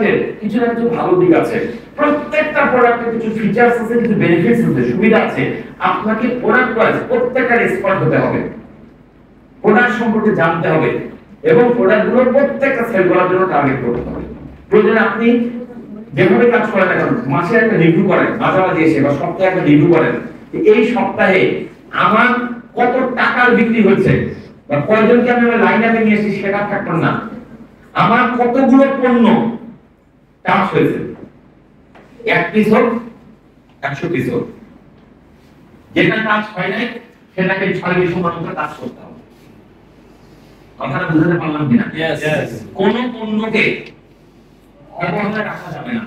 প্রোডাক্টের কিছু না কিছু ভালো দিক আছে, প্রত্যেকটা প্রোডাক্টের কিছু ফিচারস আছে, কিছু বেনিফিটস আছে, সুবিধা আছে। আপনাকে প্রোডাক্ট ওয়াইজ প্রত্যেকটা এক্সপার্ট হতে হবে, প্রোডাক্ট সম্পর্কে জানতে হবে এবং প্রোডাক্টগুলোর প্রত্যেকটা সেল করার জন্য টার্গেট করতে হবে। প্রয়োজনে আপনি যেভাবে কাজ করেন না কেন মাসে একটা রিভিউ করেন, মাঝামাঝি এসে বা সপ্তাহে একটা রিভিউ করেন, এই সপ্তাহে আমার কত টাকার বিক্রি হচ্ছে বা কয়জনকে আমি লাইন আপে নিয়ে এসেছি সেটা ফ্যাক্টর না, আমার কতগুলো পণ্য টাচ হয়েছে, 1 পিস হোক 100 পিস হোক, যেটা টাচ হয় নাই সেটাকে 6 পিস মতো টাচ করতে হবে। কথাটা বুঝতে পারলাম কিনা? কোন পণ্যকে অবহেলা রাখা যাবে না।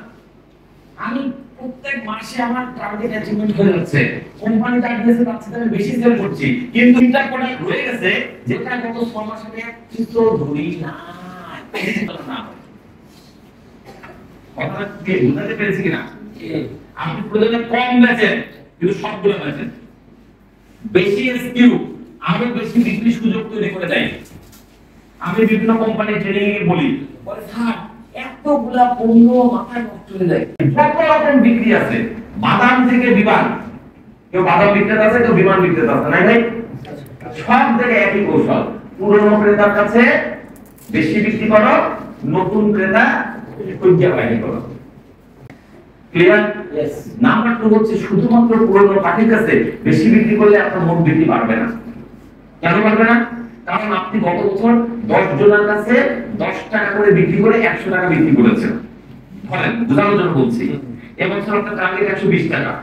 আমি প্রত্যেক মাসে আমার টার্গেট অ্যাচিভমেন্ট হয়ে যাচ্ছে, কোম্পানি টার্গেট দিয়েছে তার থেকে বেশি সেল করছি, কিন্তু এটা প্রোডাক্ট রয়ে গেছে যেটা গত 6 মাস আগে কিছু ধরি না। কথাটা কি বুঝতে পেরেছি কিনা? আপনি প্রয়োজনে কম বেচেন কিন্তু সবগুলো বেচেন, বেশি এসকিউ আরো বেশি বিক্রি সুযোগ তৈরি করে দেয়। আমি বিভিন্ন কোম্পানি ট্রেনিং এ বলি, বলে স্যার এতগুলা পণ্য মাথায় নষ্ট হয়ে যায়, যত রকম বিক্রি আছে, বাদাম থেকে বিমান, কেউ বাদাম বিক্রেতা আছে, কেউ বিমান বিক্রেতা আছে, নাই ভাই? সব জায়গায় একই কৌশল, পুরনো ক্রেতার কাছে বেশি বিক্রি করো, নতুন ক্রেতা খুঁজে বাইরে করো। ক্লিয়ার? নাম্বার 2 হচ্ছে শুধুমাত্র পুরনো পার্টির কাছে বেশি বিক্রি করলে আপনার মোট বিক্রি বাড়বে না। কেন বাড়বে না? কারণ আপনি গত বছর 10 জনের কাছে 10 টাকা করে বিক্রি করে 100 টাকা বিক্রি করেছেন, ধরেন বোঝানোর জন্য বলছি। এবছর আপনার টার্গেট 120 টাকা,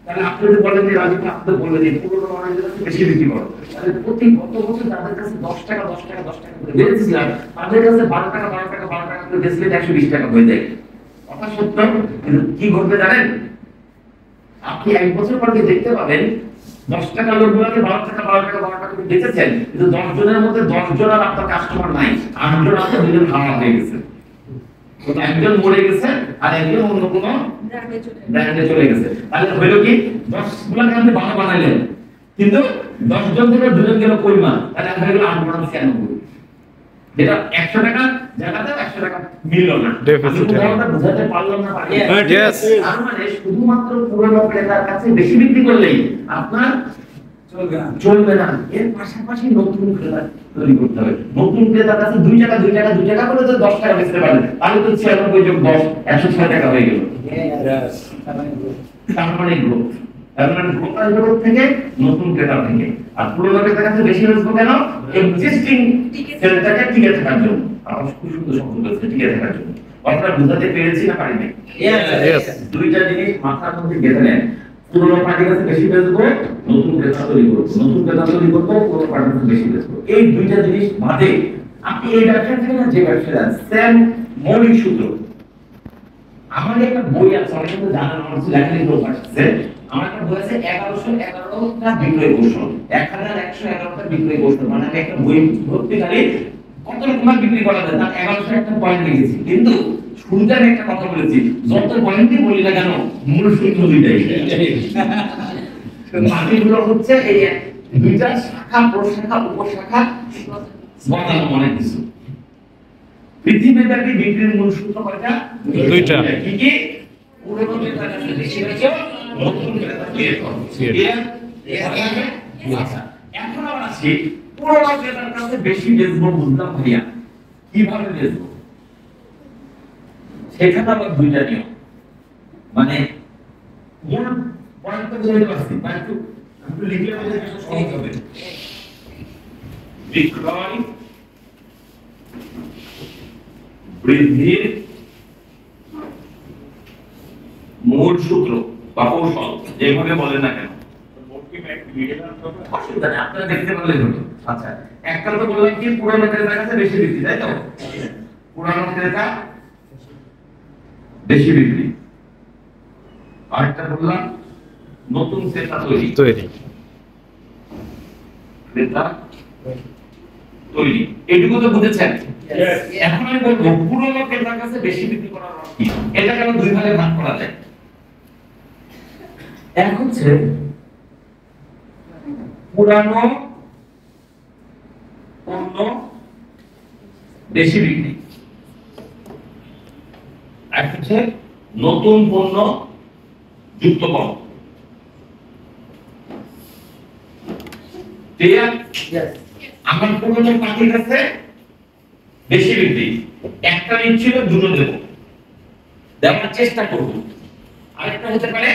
তাহলে আপনি যদি বলেন যে রাজীব আপনি বললেন যে পুরনো মানুষের কাছে বেশি বিক্রি করো, তাহলে প্রতি গত বছর যাদের কাছে 10 টাকা 10 টাকা 10 টাকা করে বেচেছিলাম তাদের কাছে 12 টাকা 12 টাকা 12 টাকা করে বেচলে 120 টাকা হয়ে যায়। কথা সত্য, কিন্তু কি ঘটবে জানেন? আপনি এক বছর পর দেখতে পাবেন 10 টাকা লোকগুলোকে 12 টাকা 12 টাকা 12 টাকা করে বেচেছেন, কিন্তু 10 জনের মধ্যে 10 জন আর আপনার কাস্টমার নাই, 8 জন আছে, 2 জন হারা হয়ে গেছে, একজন মরে গেছে আর একজন অন্য কোনো ব্র্যান্ডে চলে গেছে। তাহলে হইলো কি 10 গুলোকে আপনি ভালো বানাইলেন, কিন্তু 10 জন থেকে 2 জন গেল কইমা, তাহলে হয়ে গেল 8 × 96, যেটা 100 টাকা জায়গাতে 100 টাকা মিলল না। আমি কথাটা বুঝাতে পারলাম না? তার মানে শুধুমাত্র পুরনো ক্রেতার কাছে বেশি বিক্রি করলেই আপনার চলবে না, এর পাশাপাশি নতুন ক্রেতা তৈরি করতে হবে। নতুন ক্রেতার কাছে 2 টাকা 2 টাকা 2 টাকা করে তো 10 টাকা বেচতে পারেন, তাহলে তো 96 যোগ 10 106 টাকা হয়ে গেল। তার মানে গ্রোথ, তার মানে গ্রোথ থেকে নতুন ক্রেতা থেকে। আর পুরনো ক্রেতার কাছে বেশি বেচবো কেন? এক্সিস্টিং সেলটাকে টিকে থাকার জন্য। আমার খুব সুন্দর শব্দ বলছে, টিকে থাকার জন্য। কথাটা বুঝাতে পেরেছি না পারি নাই? দুইটা জিনিস মাথার মধ্যে গেঁথে নেন। পুরনো পার্টির কাছে বেশি বেচবো, নতুন ক্রেতা তৈরি করবো, নতুন ক্রেতা তৈরি করবো, পুরনো পার্টির কাছে বেশি বেচবো। এই দুইটা জিনিস বাদে আপনি এই ব্যবসা থেকে না যে ব্যবসা সেম মৌলিক সূত্র। আমার একটা বই আছে, অনেক কিন্তু জানেন, আমার কাছে লেখালেখি লোক আসছে। আমার একটা বই আছে 1111টা বিক্রয় কৌশল, 1111টা বিক্রয় কৌশল, মানে আমি একটা বই ভর্তি খালি কত রকম বিক্রি করা যায় তার 1101টা পয়েন্ট লিখেছি। কিন্তু শুরুতে আমি একটা কথা বলেছি, যত পয়েন্টই বলি না কেন মূল সূত্র দুইটাই। বাকিগুলো হচ্ছে এই দুইটা শাখা প্রশাখা উপশাখা বদলানো অনেক কিছু। পৃথিবীব্যাপী বিক্রির মূল সূত্র কয়টা? দুইটা। কি কি? পুরনো ক্রেতার কাছে বেশি বেচো, নতুন ক্রেতা তৈরি করো। আচ্ছা, এখন আমরা আসি পুরনো ক্রেতার কাছে বেশি বেচবো বুঝলাম ভাইয়া, কিভাবে বেচবো? সেখানে আবার দুইটা নিয়ম, মানে মূল পয়েন্টটা বুঝতে পারছি, বা একটু লিখলে আমাদের একটু সহজ হবে। বিক্রয় বৃদ্ধির মূল সূত্র বা কৌশল, যেভাবে বলেন না কেন, অসুবিধা নেই, আপনারা দেখতে পারলে হলো। আচ্ছা, একটা তো বললাম কি পুরানো ক্রেতার কাছে বেশি বিক্রি, তাই তো? পুরানো ক্রেতা বেশি বিক্রি। আরেকটা বললাম নতুন ক্রেতা তৈরি, ক্রেতা তৈরি। এটুকু তো বুঝেছেন? এখন আমি বলবো পুরনো ক্রেতার কাছে বেশি বিক্রি করার অর্থ কি। এটা কেন দুই ভাগে ভাগ করা যায়? এক হচ্ছে পুরানো পণ্য বেশি বিক্রি, আর হচ্ছে নতুন পণ্য যুক্ত করো। ক্লিয়ার? আমার পুরনো পাখির কাছে বেশি বৃদ্ধি, একটা নিচ্ছিল দুটো দেব, দেওয়ার চেষ্টা করব। আরেকটা হতে পারে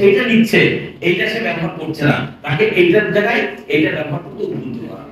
এইটা নিচ্ছে, এইটা সে ব্যবহার করছে না, তাকে এইটার জায়গায় এইটা ব্যবহার করতে উদ্বুদ্ধ করা।